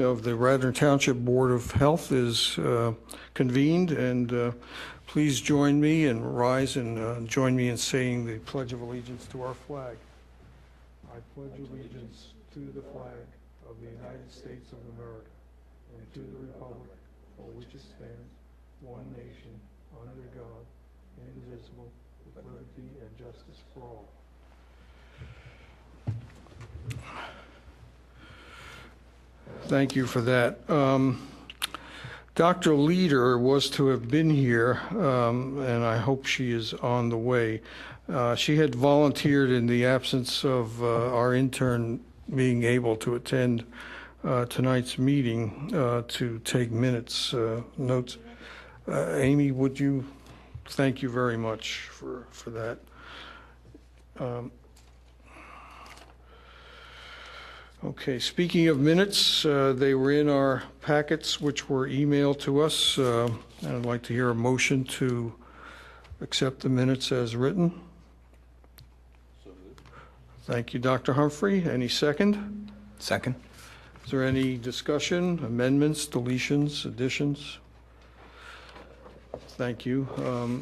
of the Radnor Township Board of Health is convened, and please join me and rise and join me in saying the Pledge of Allegiance to our flag. I pledge allegiance to the flag of the United States of America and to the republic for which it stands, one nation, under God, indivisible, with liberty and justice for all. Thank you for that. Dr. Leader was to have been here, and I hope she is on the way. She had volunteered in the absence of our intern being able to attend tonight's meeting to take notes. Amy, would you? Thank you very much for that. Okay, speaking of minutes, they were in our packets, which were emailed to us. I'd like to hear a motion to accept the minutes as written. So moved. Thank you, Dr. Humphrey. Any second? Second. Is there any discussion, amendments, deletions, additions? Thank you.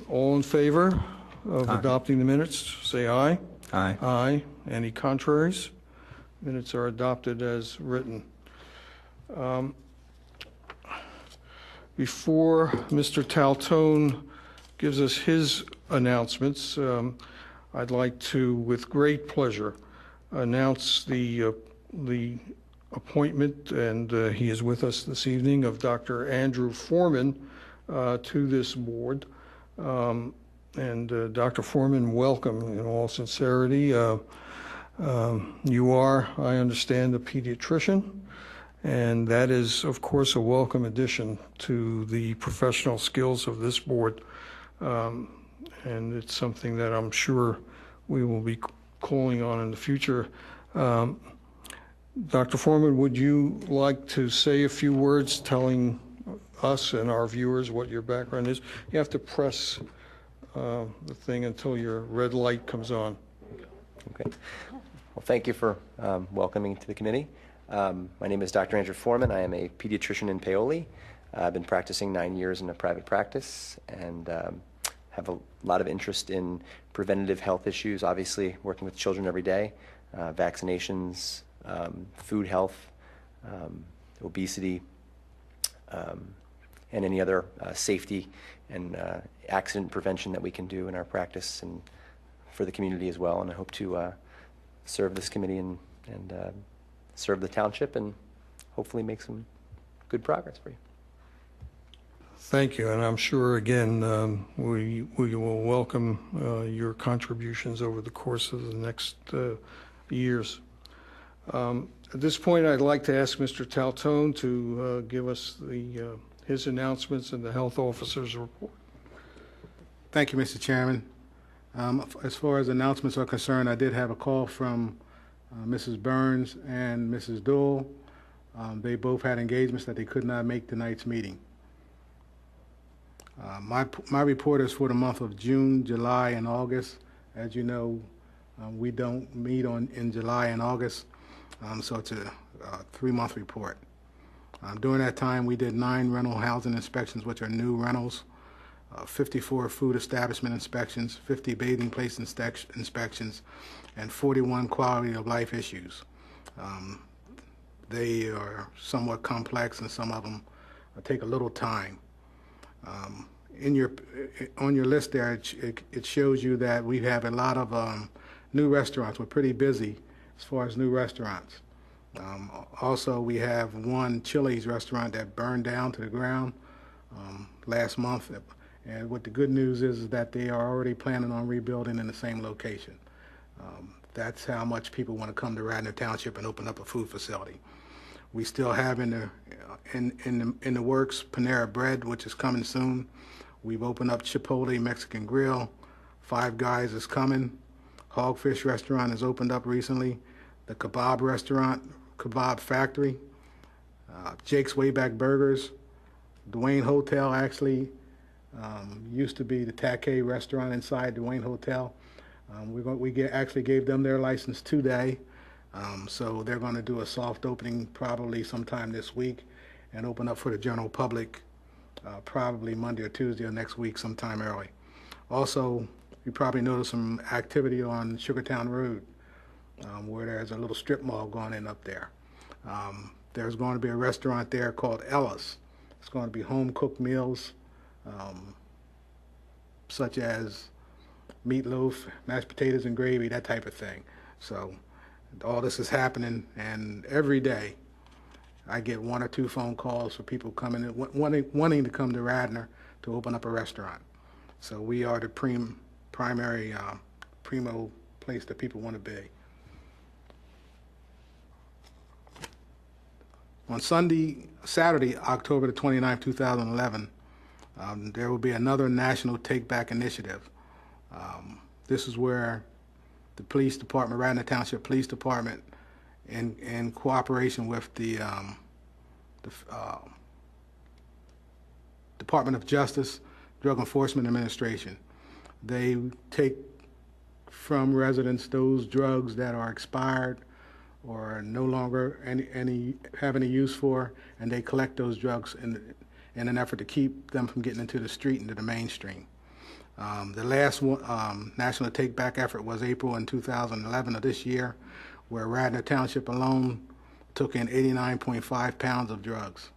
All in favor of adopting the minutes, say aye. Aye. Aye. Any contraries? Minutes are adopted as written. Before Mr. Taltone gives us his announcements, I'd like to, with great pleasure, announce the appointment, and he is with us this evening, of Dr. Andrew Foreman to this board. Dr. Foreman, welcome in all sincerity. You are, I understand, a pediatrician, and that is, of course, a welcome addition to the professional skills of this board. And it's something that I'm sure we will be calling on in the future. Dr. Foreman, would you like to say a few words telling us and our viewers what your background is? You have to press the thing until your red light comes on. Okay. Well, thank you for welcoming me to the committee. My name is Dr. Andrew Foreman. I am a pediatrician in Paoli. I've been practicing 9 years in a private practice and have a lot of interest in preventative health issues, obviously working with children every day, vaccinations, food health, obesity, and any other safety and accident prevention that we can do in our practice and for the community as well. And I hope to serve this committee and serve the township and hopefully make some good progress for you. Thank you, and I'm sure, again, we will welcome your contributions over the course of the next years. At this point, I'd like to ask Mr. Taltone to give us his announcements and the health officer's report. Thank you, Mr. Chairman. As far as announcements are concerned, I did have a call from Mrs. Burns and Mrs. Duell. They both had engagements that they could not make tonight's meeting. My report is for the month of June, July, and August. As you know, we don't meet in July and August, so it's a 3-month report. During that time, we did 9 rental housing inspections, which are new rentals, 54 food establishment inspections, 50 bathing place inspections, and 41 quality of life issues. They are somewhat complex, and some of them take a little time. On your list there, it shows you that we have a lot of new restaurants. We're pretty busy as far as new restaurants. Also, we have one Chili's restaurant that burned down to the ground last month. And what the good news is that they are already planning on rebuilding in the same location. That's how much people want to come to Radnor Township and open up a food facility. We still have in the works Panera Bread, which is coming soon. We've opened up Chipotle Mexican Grill. Five Guys is coming. Hogfish Restaurant has opened up recently. The Kebab Restaurant, Kebab Factory, Jake's Wayback Burgers, Dwayne Hotel actually used to be the Taquet Restaurant inside Dwayne Hotel. We actually gave them their license today. So they're going to do a soft opening probably sometime this week and open up for the general public probably Monday or Tuesday of next week sometime early. Also, you probably noticed some activity on Sugartown Road where there's a little strip mall going in up there. There's going to be a restaurant there called Ellis. It's going to be home-cooked meals such as meatloaf, mashed potatoes and gravy, that type of thing. So all this is happening, and every day I get 1 or 2 phone calls for people coming in, wanting to come to Radnor to open up a restaurant. So we are the primary primo place that people want to be. On Saturday, October the 29th, 2011, there will be another national Take Back initiative. This is where the police department, Radnor Township Police Department, in cooperation with the Department of Justice, Drug Enforcement Administration, they take from residents those drugs that are expired or no longer have any use for, and they collect those drugs in an effort to keep them from getting into the street, into the mainstream. The last national Take Back effort was April in 2011 of this year, where Radnor Township alone took in 89.5 pounds of drugs,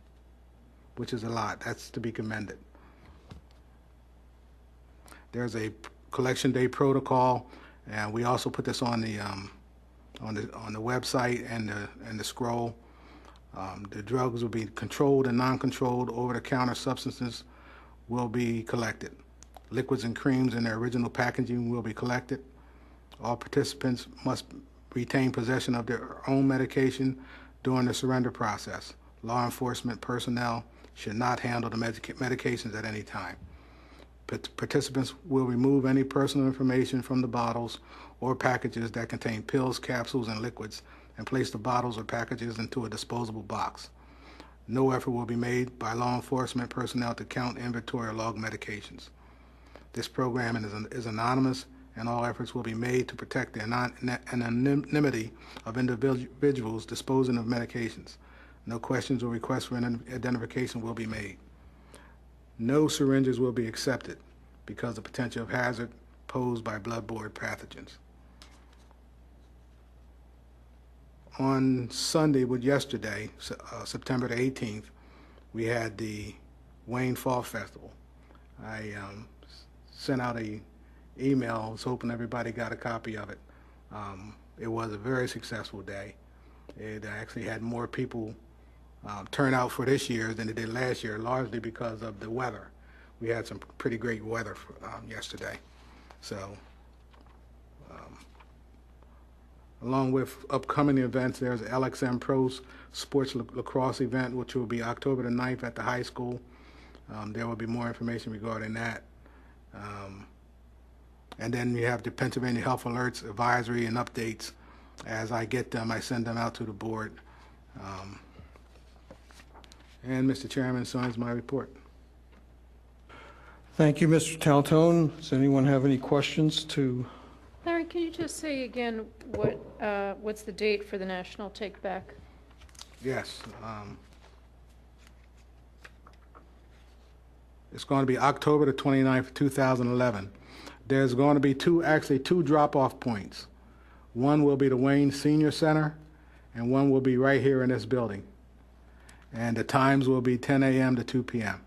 which is a lot. That's to be commended. There's a collection day protocol, and we also put this on the website and the scroll. The drugs will be controlled and non-controlled over-the-counter substances will be collected. Liquids and creams in their original packaging will be collected. All participants must retain possession of their own medication during the surrender process. Law enforcement personnel should not handle the medications at any time. Participants will remove any personal information from the bottles or packages that contain pills, capsules, and liquids and place the bottles or packages into a disposable box. No effort will be made by law enforcement personnel to count, inventory, or log medications. This program is anonymous, and all efforts will be made to protect the anonymity of individuals disposing of medications. No questions or requests for identification will be made. No syringes will be accepted because of potential hazard posed by bloodborne pathogens. On Sunday, yesterday, September the 18th, we had the Wayne Fall Festival. I sent out an email. I was hoping everybody got a copy of it. It was a very successful day. It actually had more people turn out for this year than it did last year, largely because of the weather. We had some pretty great weather yesterday. So, along with upcoming events, there's an LXM Pros Sports Lacrosse event, which will be October the 9th at the high school. There will be more information regarding that. And then we have the Pennsylvania Health Alerts Advisory and updates. As I get them, I send them out to the board. And Mr. Chairman, so ends my report. Thank you, Mr. Taltone. Does anyone have any questions to? Larry, can you just say again what's the date for the National Take Back? Yes. It's going to be October the 29th, 2011. There's going to be two drop-off points. One will be the Wayne Senior Center, and one will be right here in this building. And the times will be 10 a.m. to 2 p.m.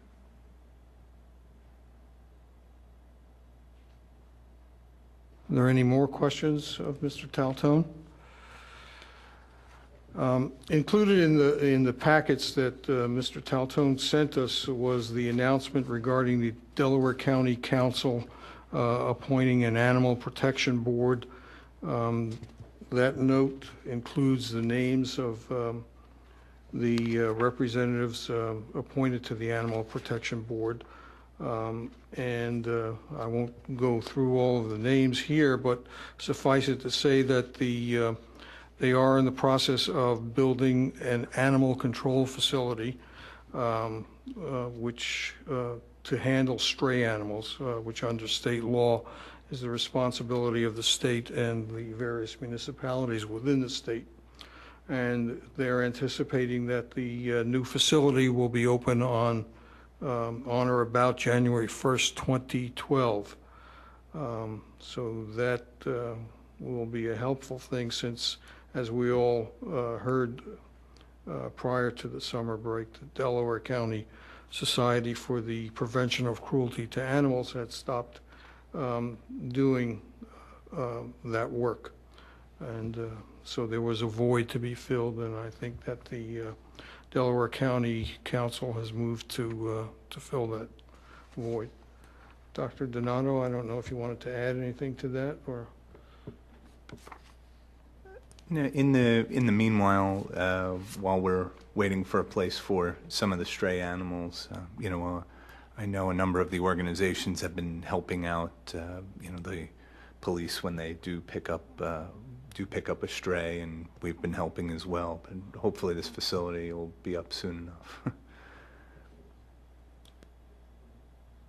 Are there any more questions of Mr. Taltone? Included in the packets that Mr. Taltone sent us was the announcement regarding the Delaware County Council appointing an animal protection board. That note includes the names of the representatives appointed to the Animal Protection Board. And I won't go through all of the names here, but suffice it to say that they are in the process of building an animal control facility, which to handle stray animals, which under state law is the responsibility of the state and the various municipalities within the state. and they're anticipating that the new facility will be open on or about January 1st, 2012. So that will be a helpful thing since, as we all heard prior to the summer break, the Delaware County Society for the Prevention of Cruelty to Animals had stopped doing that work. And so there was a void to be filled, and I think that the Delaware County Council has moved to fill that void. Dr. Donato, I don't know if you wanted to add anything to that, or? In the meanwhile, while we're waiting for a place for some of the stray animals, I know a number of the organizations have been helping out. The police when they do pick up a stray, and we've been helping as well. But hopefully, this facility will be up soon enough.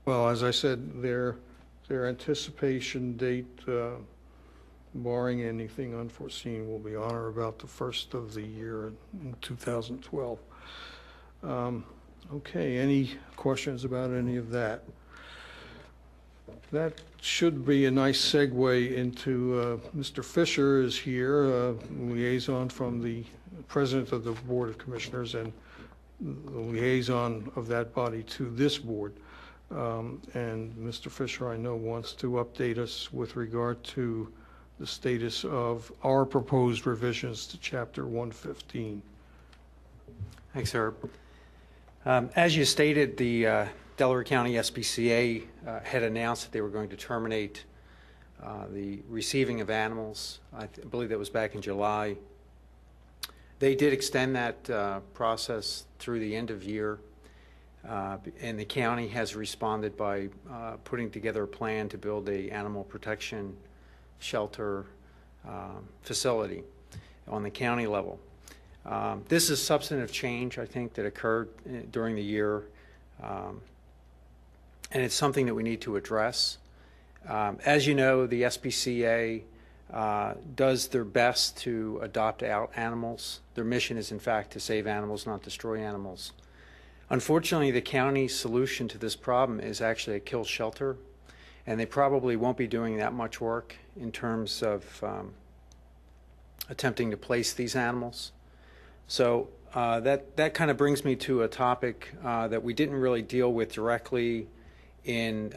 Well, as I said, their anticipation date, barring anything unforeseen, will be on or about the first of the year in 2012. Okay, any questions about any of that? That should be a nice segue into Mr. Fisher is here, liaison from the President of the Board of Commissioners and the liaison of that body to this board. And Mr. Fisher, I know, wants to update us with regard to the status of our proposed revisions to Chapter 115. Thanks, Herb. As you stated, the Delaware County SPCA had announced that they were going to terminate the receiving of animals. I believe that was back in July. They did extend that process through the end of year. And the county has responded by putting together a plan to build a animal protection shelter facility on the county level. This is substantive change, I think, that occurred during the year, and it's something that we need to address. As you know, the SPCA does their best to adopt out animals. Their mission is, in fact, to save animals, not destroy animals. Unfortunately, the county's solution to this problem is actually a kill shelter, and they probably won't be doing that much work in terms of attempting to place these animals. So that kind of brings me to a topic that we didn't really deal with directly in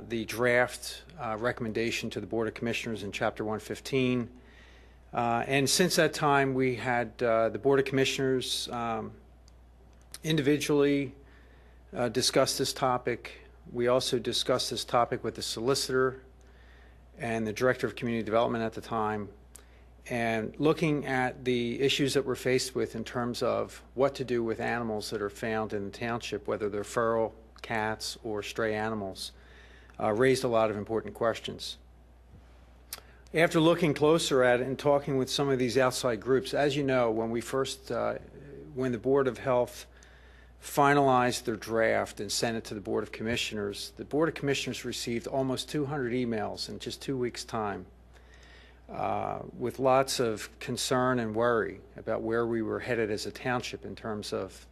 the draft recommendation to the Board of Commissioners in Chapter 115. And since that time, we had the Board of Commissioners individually discuss this topic. We also discussed this topic with the solicitor and the director of community development at the time, and looking at the issues that we're faced with in terms of what to do with animals that are found in the township, whether they're feral cats or stray animals, raised a lot of important questions. After looking closer at it and talking with some of these outside groups, as you know, when the Board of Health finalized their draft and sent it to the Board of Commissioners, the Board of Commissioners received almost 200 emails in just 2 weeks' time with lots of concern and worry about where we were headed as a township in terms of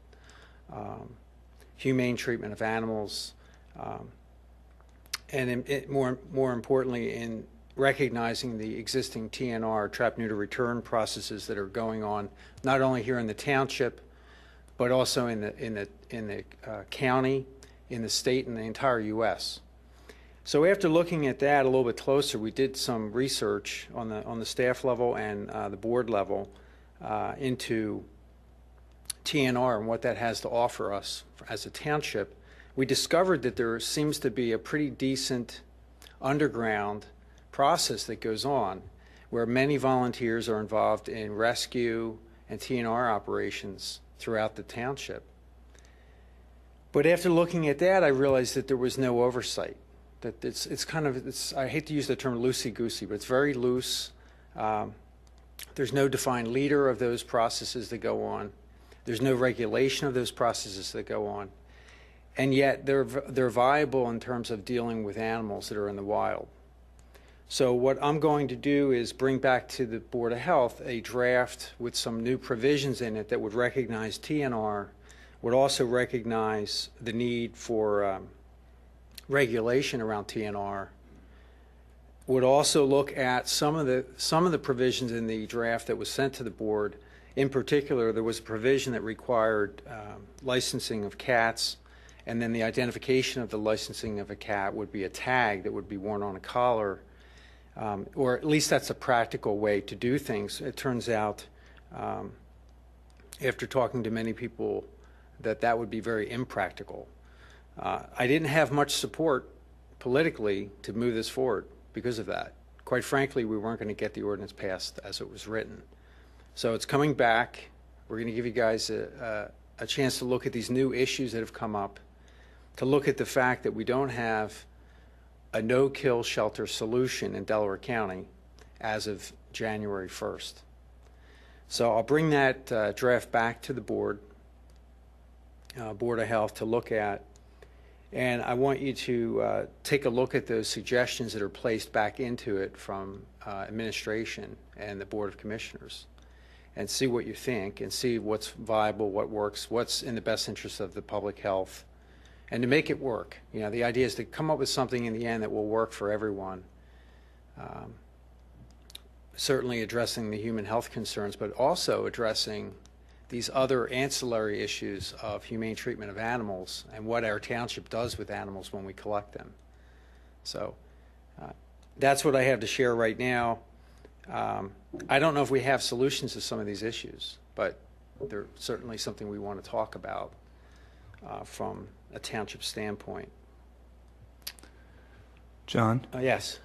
humane treatment of animals, and more importantly, in recognizing the existing TNR, trap, neuter, return processes that are going on, not only here in the township, but also in the county, in the state, and the entire U.S. So after looking at that a little bit closer, we did some research on the staff level and the board level into TNR and what that has to offer us as a township. We discovered that there seems to be a pretty decent underground process that goes on where many volunteers are involved in rescue and TNR operations throughout the township. But after looking at that, I realized that there was no oversight. That it's I hate to use the term loosey-goosey, but it's very loose. There's no defined leader of those processes that go on. There's no regulation of those processes that go on. And yet they're viable in terms of dealing with animals that are in the wild. So what I'm going to do is bring back to the Board of Health a draft with some new provisions in it that would recognize TNR, would also recognize the need for regulation around TNR, would also look at some of the provisions in the draft that was sent to the board. In particular, there was a provision that required licensing of cats, and then the identification of the licensing of a cat would be a tag that would be worn on a collar, or at least that's a practical way to do things. It turns out, after talking to many people, that would be very impractical. I didn't have much support politically to move this forward because of that. Quite frankly, we weren't going to get the ordinance passed as it was written. So it's coming back. We're going to give you guys a chance to look at these new issues that have come up, to look at the fact that we don't have a no-kill shelter solution in Delaware County as of January 1st. So I'll bring that draft back to the Board of Health to look at, and I want you to take a look at those suggestions that are placed back into it from administration and the Board of Commissioners, and see what you think, and see what's viable, what works, what's in the best interest of the public health, and to make it work. You know, the idea is to come up with something in the end that will work for everyone. Certainly addressing the human health concerns, but also addressing these other ancillary issues of humane treatment of animals and what our township does with animals when we collect them. So that's what I have to share right now. I don't know if we have solutions to some of these issues, but they're certainly something we want to talk about from a township standpoint. John? Yes.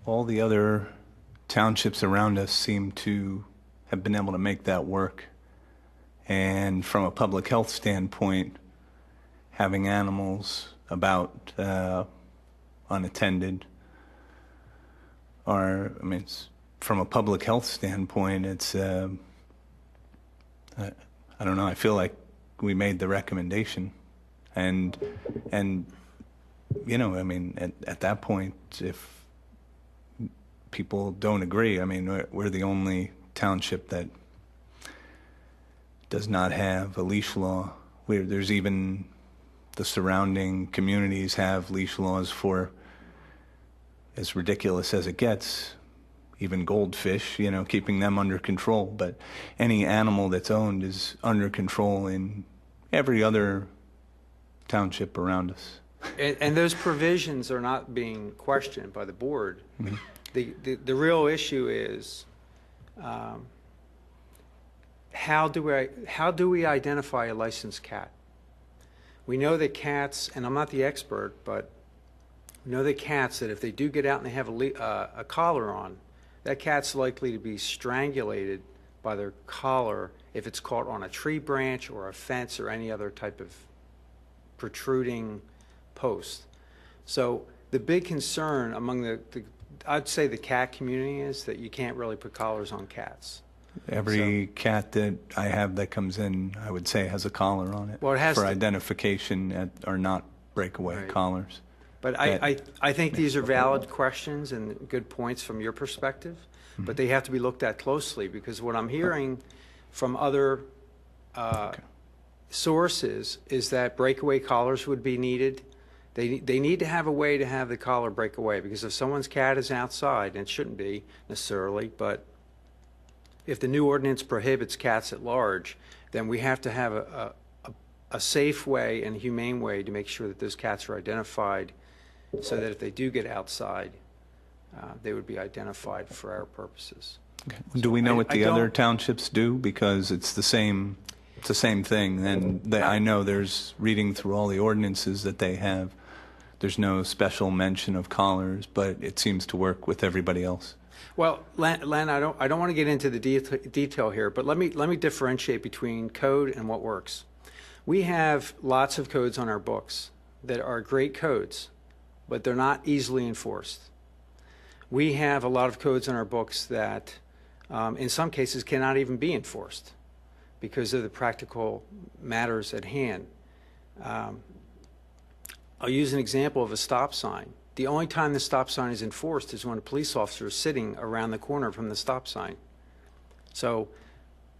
All the other townships around us seem to have been able to make that work. And from a public health standpoint, having animals about unattended from a public health standpoint, it's, I don't know, I feel like we made the recommendation. And you know, at that point, if people don't agree, we're the only township that does not have a leash law. There's even the surrounding communities have leash laws for, as ridiculous as it gets, even goldfish, keeping them under control. But any animal that's owned is under control in every other township around us. And those provisions are not being questioned by the board. Mm-hmm. The real issue is how do we identify a licensed cat? We know that cats, and I'm not the expert, but we know that cats, that if they do get out and they have a collar on, that cat's likely to be strangulated by their collar if it's caught on a tree branch or a fence or any other type of protruding post. So the big concern among I'd say the cat community is that you can't really put collars on cats. Every cat that I have that comes in, I would say, has a collar on it. Well, it has for to. Identification are not breakaway Right. collars. But I think these are valid questions and good points from your perspective, but they have to be looked at closely, because what I'm hearing from other sources is that breakaway collars would be needed. They need to have a way to have the collar break away, because if someone's cat is outside, and it shouldn't be necessarily, but if the new ordinance prohibits cats at large, then we have to have a safe way and a humane way to make sure that those cats are identified, so that if they do get outside, they would be identified for our purposes. Okay. Do we know what I the other don't- townships do? Because it's the same thing. And I know there's, reading through all the ordinances that they have, there's no special mention of collars, but it seems to work with everybody else. Well, Len, I don't want to get into the detail here, but let me differentiate between code and what works. We have lots of codes on our books that are great codes, but they're not easily enforced. We have a lot of codes on our books that, in some cases, cannot even be enforced because of the practical matters at hand. I'll use an example of a stop sign. The only time the stop sign is enforced is when a police officer is sitting around the corner from the stop sign. So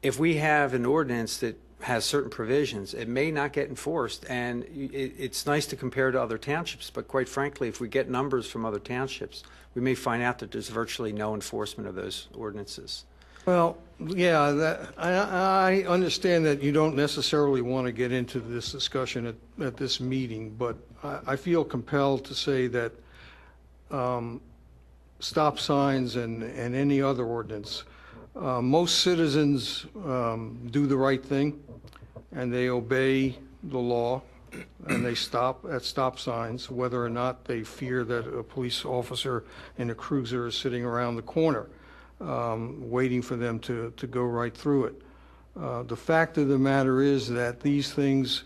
if we have an ordinance that has certain provisions, it may not get enforced, and it's nice to compare to other townships, but quite frankly, if we get numbers from other townships, we may find out that there's virtually no enforcement of those ordinances. Well, yeah, I understand that you don't necessarily want to get into this discussion at this meeting, but I feel compelled to say that stop signs and any other ordinance, most citizens do the right thing, and they obey the law, and they stop at stop signs, whether or not they fear that a police officer in a cruiser is sitting around the corner, waiting for them to go right through it. The fact of the matter is that these things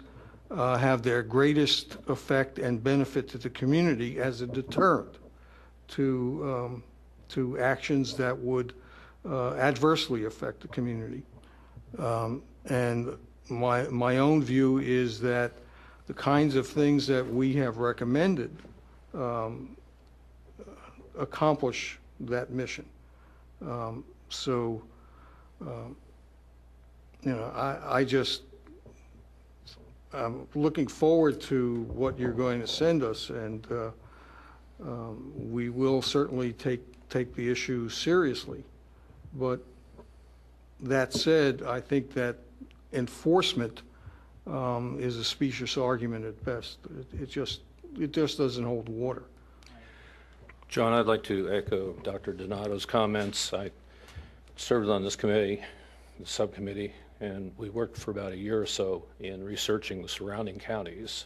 have their greatest effect and benefit to the community as a deterrent to actions that would adversely affect the community. And my own view is that the kinds of things that we have recommended accomplish that mission. I'm looking forward to what you're going to send us, and we will certainly take the issue seriously. But that said, I think that enforcement is a specious argument at best. It just doesn't hold water. John, I'd like to echo Dr. Donato's comments. I served on this committee, the subcommittee, and we worked for about a year or so in researching the surrounding counties.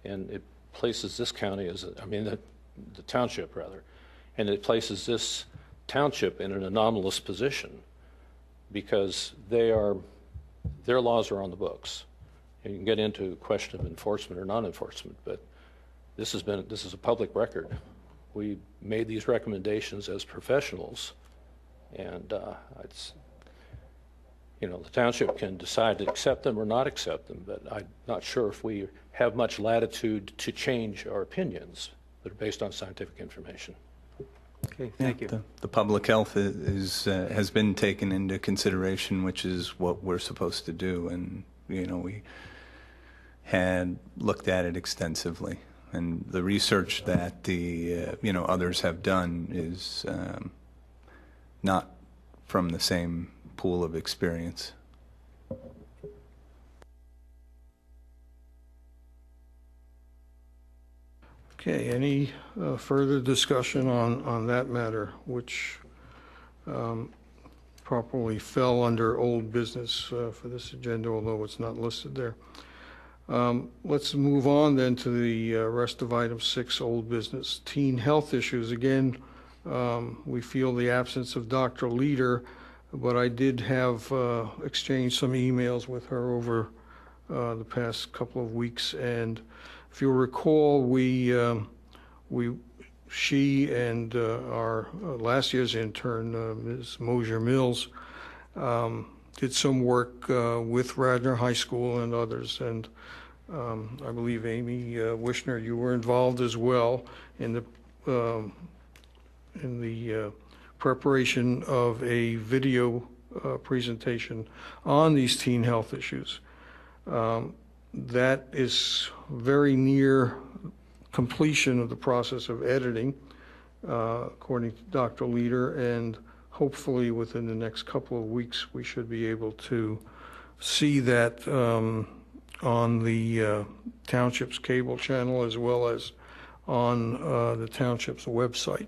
And it places this county the township rather, and it places this township in an anomalous position because their laws are on the books. And you can get into a question of enforcement or non-enforcement, but this is a public record. We made these recommendations as professionals, and the township can decide to accept them or not accept them, but I'm not sure if we have much latitude to change our opinions that are based on scientific information. Okay, thank you. The public health has been taken into consideration, which is what we're supposed to do, and we had looked at it extensively. And the research that the others have done is not from the same pool of experience. Okay, any further discussion on that matter, which properly fell under old business for this agenda, although it's not listed there. Let's move on then to the rest of item 6, old business. Teen health issues. Again, we feel the absence of Dr. Leader, but I did have exchanged some emails with her over the past couple of weeks, and if you'll recall, she and our last year's intern, Ms. Mosier Mills, did some work with Radnor High School and others, and I believe Amy Wishner, you were involved as well in the preparation of a video presentation on these teen health issues. That is very near completion of the process of editing, according to Dr. Leader, and hopefully within the next couple of weeks we should be able to see that on the township's cable channel as well as on the township's website.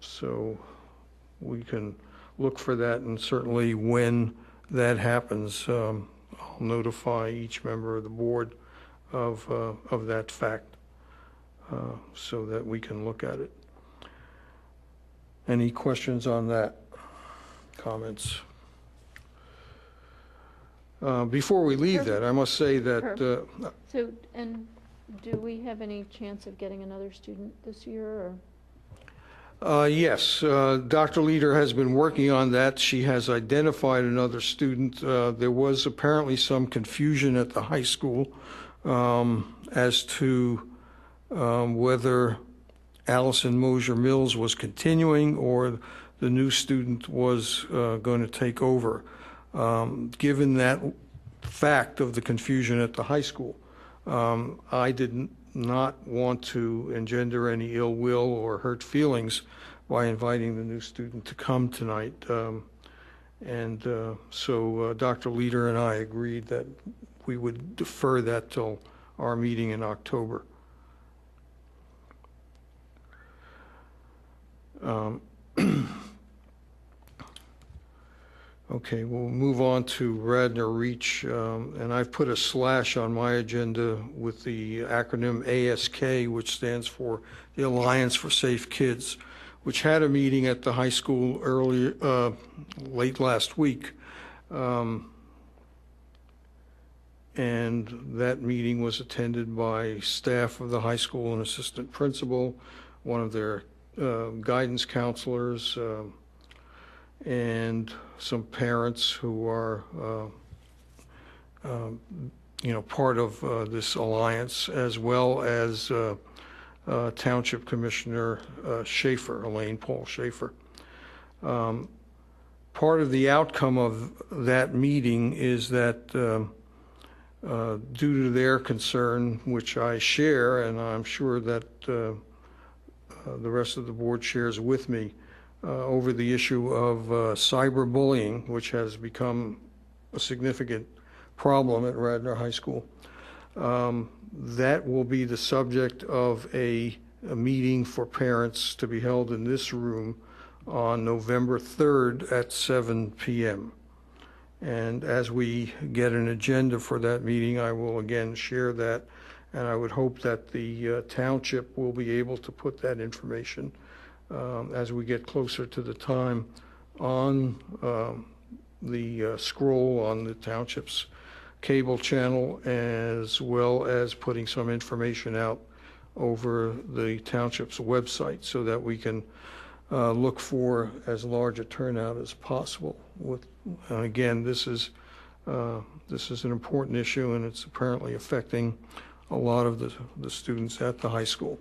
So we can look for that, and certainly when that happens, I'll notify each member of the board of that fact so that we can look at it. Any questions on that? Comments? Before we leave that, I must say that... So, and do we have any chance of getting another student this year, or? Yes, Dr. Leader has been working on that. She has identified another student. There was apparently some confusion at the high school as to whether Allison Mosier Mills was continuing or the new student was going to take over. Given that fact of the confusion at the high school, I did not want to engender any ill will or hurt feelings by inviting the new student to come tonight. So Dr. Leader and I agreed that we would defer that till our meeting in October. Okay, we'll move on to Radnor Reach, and I've put a slash on my agenda with the acronym ASK, which stands for the Alliance for Safe Kids, which had a meeting at the high school late last week. And that meeting was attended by staff of the high school, an assistant principal, one of their guidance counselors, and some parents who are, part of this alliance, as well as Township Commissioner Schaefer, Elaine Paul Schaefer. Part of the outcome of that meeting is that due to their concern, which I share, and I'm sure that the rest of the board shares with me, over the issue of cyberbullying, which has become a significant problem at Radnor High School. That will be the subject of a meeting for parents to be held in this room on November 3rd at 7 p.m. And as we get an agenda for that meeting, I will again share that, and I would hope that the township will be able to put that information as we get closer to the time on the scroll on the township's cable channel, as well as putting some information out over the township's website so that we can look for as large a turnout as possible. And again, this is an important issue, and it's apparently affecting a lot of the students at the high school.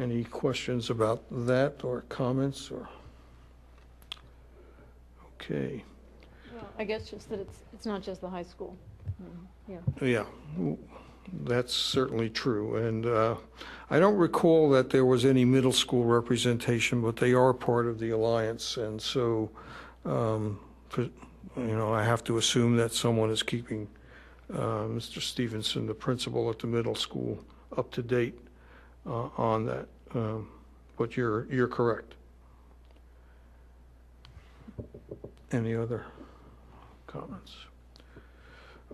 Any questions about that or comments? Or okay. Well, I guess just that it's not just the high school. Yeah. Yeah, that's certainly true. And I don't recall that there was any middle school representation, but they are part of the alliance. And so, I have to assume that someone is keeping Mr. Stevenson, the principal at the middle school, up to date on that. But you're correct. Any other comments?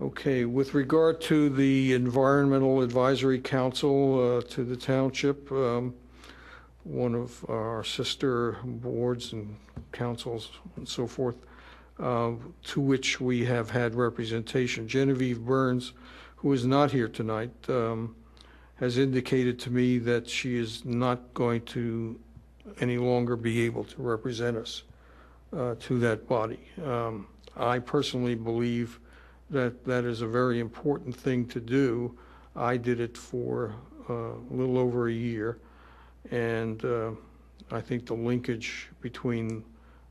Okay, with regard to the Environmental Advisory Council to the township, one of our sister boards and councils and so forth, to which we have had representation. Genevieve Burns, who is not here tonight, has indicated to me that she is not going to any longer be able to represent us to that body. I personally believe that that is a very important thing to do. I did it for a little over a year, and I think the linkage between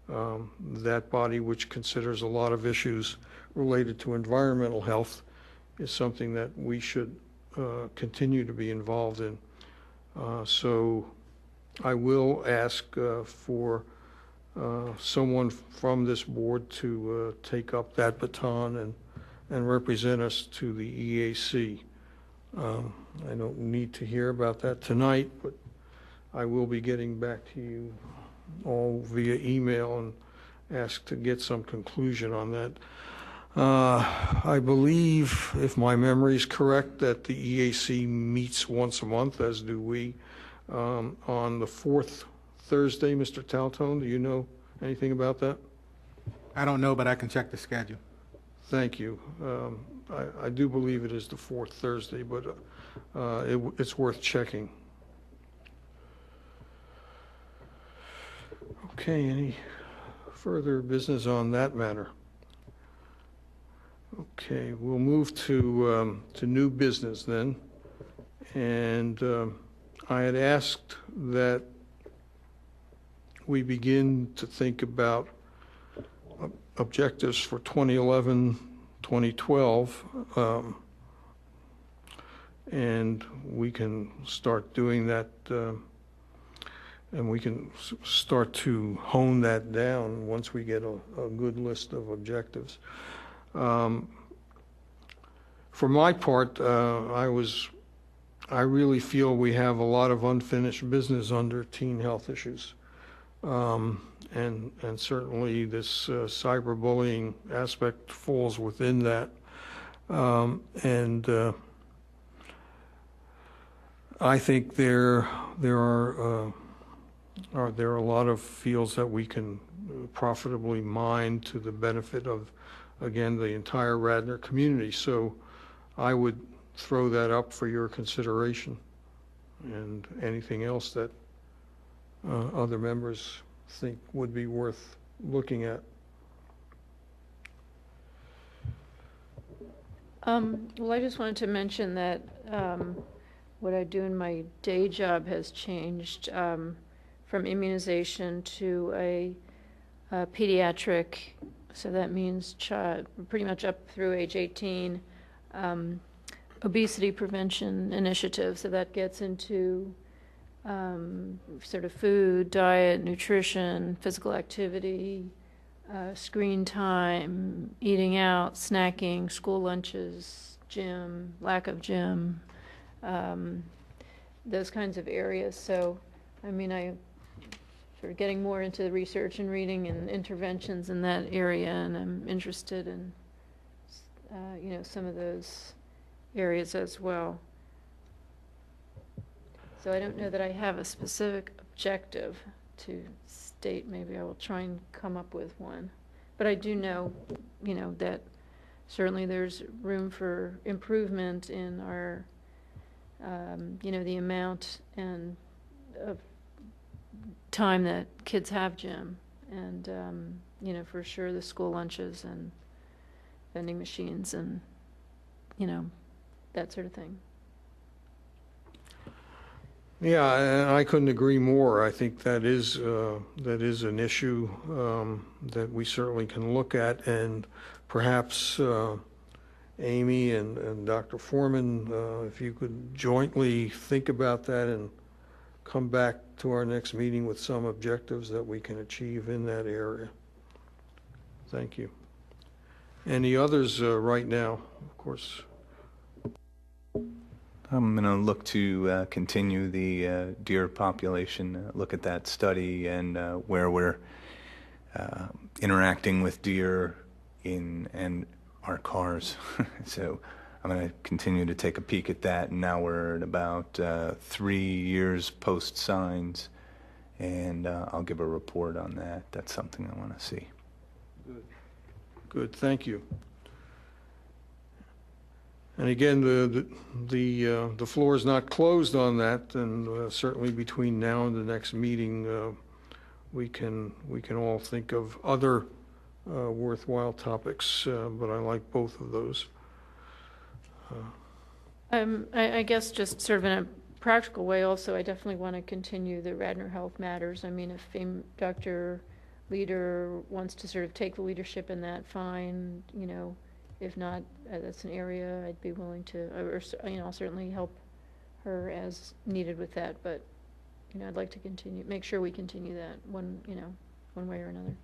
that body, which considers a lot of issues related to environmental health, is something that we should continue to be involved in. So I will ask for someone from this board to take up that baton and represent us to the EAC. I don't need to hear about that tonight, but I will be getting back to you all via email and ask to get some conclusion on that. I believe, if my memory is correct, that the EAC meets once a month, as do we, on the fourth Thursday. Mr. Taltone, do you know anything about that? I don't know, but I can check the schedule. Thank you. I do believe it is the fourth Thursday, but it's worth checking. Okay, any further business on that matter? Okay, we'll move to new business then. And I had asked that we begin to think about objectives for 2011, 2012, and we can start doing that, and we can start to hone that down once we get a good list of objectives. For my part, I really feel we have a lot of unfinished business under teen health issues. And certainly this cyberbullying aspect falls within that. I think there are a lot of fields that we can profitably mine to the benefit of, again, the entire Radnor community. So I would throw that up for your consideration, and anything else that other members think would be worth looking at. Well, I just wanted to mention that what I do in my day job has changed from immunization to a pediatric, so that means pretty much up through age 18, obesity prevention initiative. So that gets into sort of food, diet, nutrition, physical activity, screen time, eating out, snacking, school lunches, gym, lack of gym, those kinds of areas. So, I mean, I sort of getting more into the research and reading and interventions in that area, and I'm interested in, some of those areas as well. So I don't know that I have a specific objective to state. Maybe I will try and come up with one. But I do know, that certainly there's room for improvement in our, the amount and of time that kids have gym, and, for sure the school lunches and vending machines and, that sort of thing. Yeah, and I couldn't agree more. I think that is an issue that we certainly can look at, and perhaps Amy and Dr. Foreman, if you could jointly think about that and come back to our next meeting with some objectives that we can achieve in that area. Thank you. Any others right now, of course? I'm going to look to continue the deer population, look at that study and where we're interacting with deer and our cars. So I'm going to continue to take a peek at that. And now we're at about 3 years post signs, and I'll give a report on that. That's something I want to see. Good, thank you. And again, the floor is not closed on that, and certainly between now and the next meeting, we can all think of other worthwhile topics, but I like both of those. I guess just sort of in a practical way also, I definitely want to continue the Radnor Health Matters. I mean, if Dr. Leader wants to sort of take the leadership in that, fine, if not, that's an area I'd be willing to, or I'll certainly help her as needed with that. But I'd like to continue, make sure we continue that one way or another.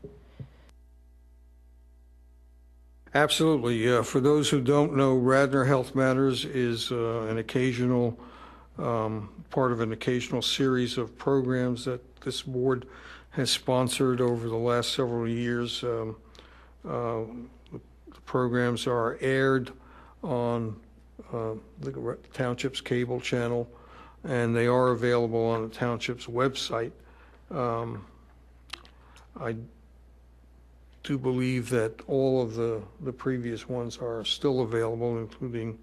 Absolutely. For those who don't know, Radnor Health Matters is an occasional part of an occasional series of programs that this board has sponsored over the last several years. Programs are aired on the Township's cable channel, and they are available on the Township's website. I do believe that all of the previous ones are still available, including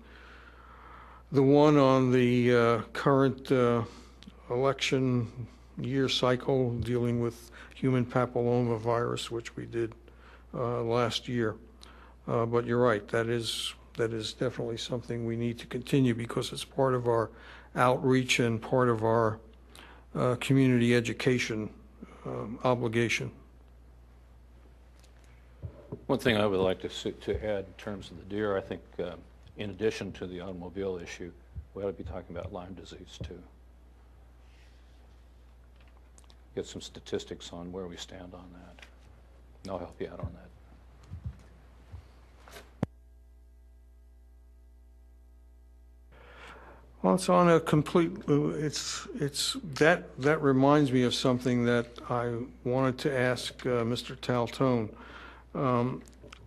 the one on the current election year cycle dealing with human papilloma virus, which we did last year. But you're right, that is definitely something we need to continue because it's part of our outreach and part of our community education obligation. One thing I would like to add in terms of the deer, I think in addition to the automobile issue, we ought to be talking about Lyme disease too. Get some statistics on where we stand on that. And I'll help you out on that. Well, it's on a complete, that reminds me of something that I wanted to ask Mr. Taltone.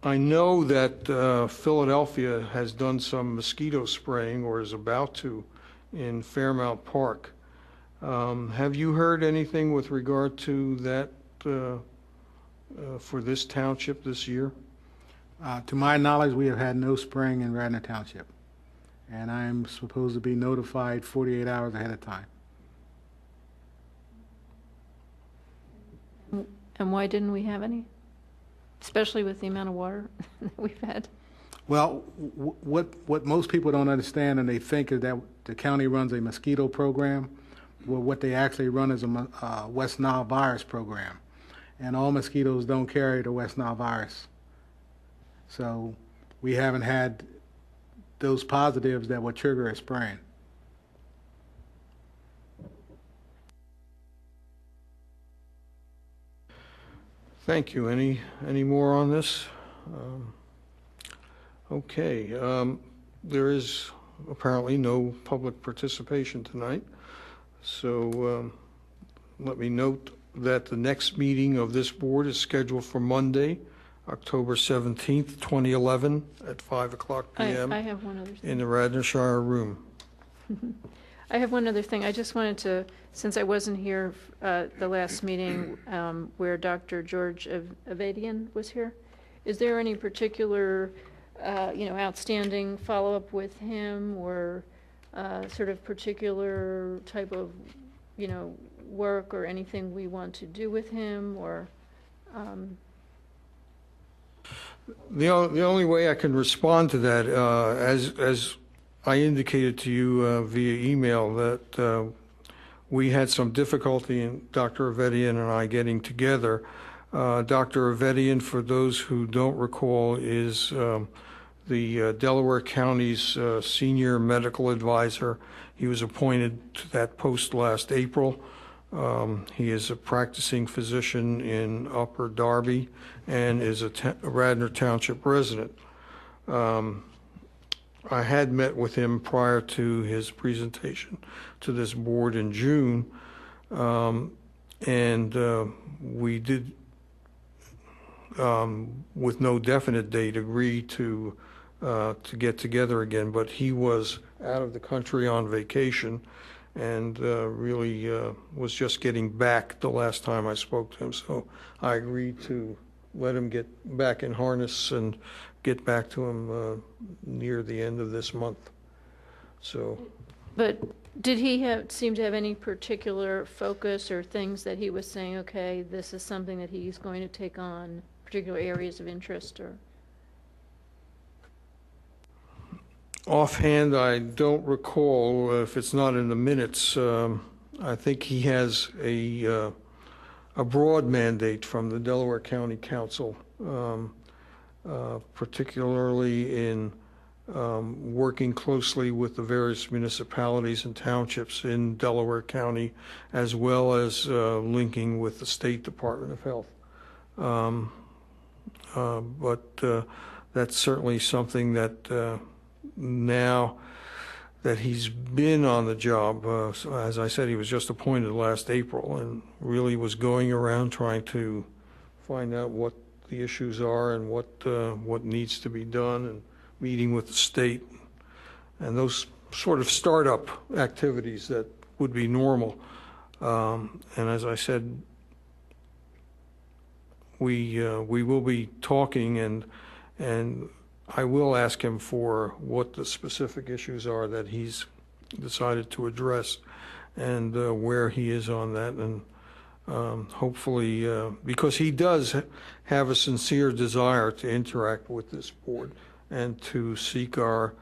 I know that Philadelphia has done some mosquito spraying or is about to in Fairmount Park. Have you heard anything with regard to that for this township this year? To my knowledge, we have had no spraying in Radnor Township, and I'm supposed to be notified 48 hours ahead of time. And why didn't we have any? Especially with the amount of water that we've had. Well, what most people don't understand, and they think, is that the county runs a mosquito program. Well, what they actually run is a West Nile virus program, and all mosquitoes don't carry the West Nile virus. So we haven't had those positives that would trigger a spraying. Thank you. Any more on this? Okay. There is apparently no public participation tonight. So let me note that the next meeting of this board is scheduled for Monday, October 17th, 2011 at 5 o'clock p.m. I have one other thing. in the Radnorshire room. I have one other thing. I just wanted to, since I wasn't here the last meeting where Dr. George Avedian was here, is there any particular, outstanding follow-up with him or sort of particular type of, work or anything we want to do with him or? The only way I can respond to that, as I indicated to you via email, that we had some difficulty in Dr. Avedian and I getting together. Dr. Avedian, for those who don't recall, is the Delaware County's senior medical advisor. He was appointed to that post last April. He is a practicing physician in Upper Darby and is a Radnor Township resident. I had met with him prior to his presentation to this board in June, and we did, with no definite date, agree to get together again. But he was out of the country on vacation, and really was just getting back the last time I spoke to him. So I agreed to let him get back in harness and get back to him near the end of this month. So. But did he seem to have any particular focus or things that he was saying, okay, this is something that he's going to take on, particular areas of interest or? Offhand, I don't recall. If it's not in the minutes, I think he has a broad mandate from the Delaware County Council, particularly in working closely with the various municipalities and townships in Delaware County, as well as linking with the State Department of Health. But that's certainly something that now that he's been on the job, so as I said, he was just appointed last April and really was going around trying to find out what the issues are and what needs to be done, and meeting with the state and those sort of startup activities that would be normal. And as I said, we will be talking, and I will ask him for what the specific issues are that he's decided to address and where he is on that. And hopefully, because he does have a sincere desire to interact with this board and to seek our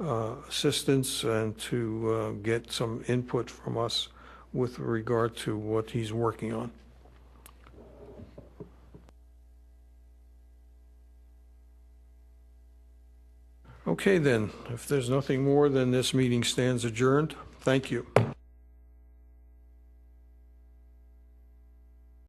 assistance and to get some input from us with regard to what he's working on. Okay, then, if there's nothing more, then this meeting stands adjourned. Thank you.